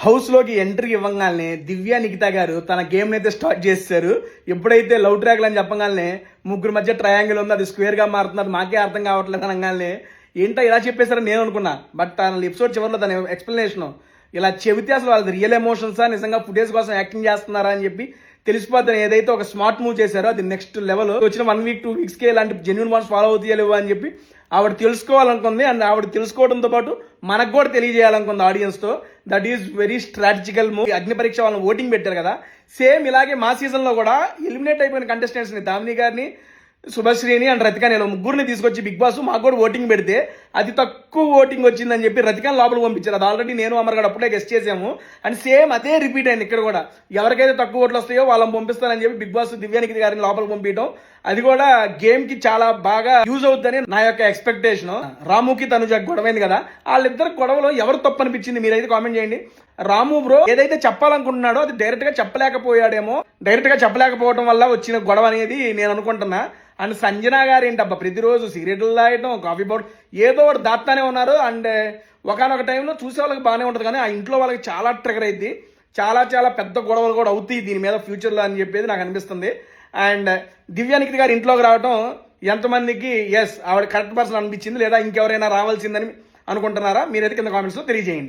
హౌస్లోకి ఎంట్రీ ఇవ్వగానే దివ్య నిఖిత గారు తన గేమ్ని అయితే స్టార్ట్ చేశారు. ఎప్పుడైతే లవ్ ట్రాక్లు అని చెప్పగానే ముగ్గురు మధ్య ట్రయాంగిల్ ఉంది, అది స్క్వేర్గా మారుతున్నది, మాకే అర్థం కావట్లేదు అనగానే ఏంటో ఇలా చెప్పేశారని నేను అనుకున్నా. బట్ తన ఎపిసోడ్ చివరిలో తన ఎక్స్ప్లెనేషన్ ఇలా చెబితే అసలు వాళ్ళది రియల్ ఎమోషన్సా, నిజంగా ఫుటేజ్ కోసం యాక్టింగ్ చేస్తున్నారా అని చెప్పి తెలిసిపోతాను. ఏదైతే ఒక స్మార్ట్ మూవ్ చేశారో అది నెక్స్ట్ లెవెల్. వచ్చిన 1 వీక్ 2 వీక్స్కి ఇలాంటి జెన్యున్ బాండ్స్ ఫాలో అవుతాయలేవు అని చెప్పి ఆవిడ తెలుసుకోవాలనుకుంది. అండ్ ఆవిడ తెలుసుకోవడంతో పాటు మనకు కూడా తెలియజేయాలనుకుంది ఆడియన్స్తో. That is very strategical move. Agni Pariksha వాళ్ళని ఓటింగ్ పెట్టారు కదా, సేమ్ ఇలాగే మా సీజన్లో కూడా ఎలిమినేట్ అయిపోయిన కంటెస్టెంట్స్ని దామిని గారిని, శుభశ్రీని అండ్ రతికాని ముగ్గురిని తీసుకొచ్చి బిగ్ బాస్ మాకు కూడా ఓటింగ్ పెడితే అది తక్కువ ఓటింగ్ వచ్చిందని చెప్పి రతికాని లోపలికి పంపించారు. అది ఆల్రెడీ నేను అమర్ గడ అప్పుడే గెస్ట్ చేసాము. అండ్ సేమ్ అదే రిపీట్ అయింది ఇక్కడ కూడా. ఎవరికైతే తక్కువ ఓట్లు వస్తాయో వాళ్ళని పంపిస్తానని చెప్పి బిగ్ బాస్ దివ్యానికి గారిని లోపలికి పంపించడం, అది కూడా గేమ్ కి చాలా బాగా యూజ్ అవుతుందని నా యొక్క ఎక్స్పెక్టేషన్. రాముకి తనుజ గొడవైంది కదా, వాళ్ళిద్దరు గొడవలో ఎవరు తప్పు అనిపించింది మీరైతే కామెంట్ చేయండి. రాము బ్రో ఏదైతే చెప్పాలనుకుంటున్నాడో అది డైరెక్ట్ గా చెప్పలేకపోయాడేమో, డైరెక్ట్ గా చెప్పలేకపోవడం వల్ల వచ్చిన గొడవ అనేది నేను అనుకుంటున్నా. అండ్ సంజన గారు ఏంటబ్బా ప్రతిరోజు సిగరెట్లు తాగటం, కాఫీ పౌడర్ ఏదో ఒకటి దాస్తానే ఉన్నారు. అండ్ ఒకనొక టైంలో చూసే వాళ్ళకి బాగానే ఉంటుంది, కానీ ఆ ఇంట్లో వాళ్ళకి చాలా ట్రిగర్ అయింది. చాలా చాలా పెద్ద గొడవలు కూడా అవుతాయి దీని మీద ఫ్యూచర్లో అని చెప్పేది నాకు అనిపిస్తుంది. అండ్ దివ్యానిఖిత గారు ఇంట్లోకి రావడం ఎంతమందికి ఎస్ ఆవిడ కరెక్ట్ పర్సన్ అనిపించింది, లేదా ఇంకెవరైనా రావాల్సిందని అనుకుంటున్నారా? మీరైతే కింద కామెంట్స్లో తెలియజేయండి.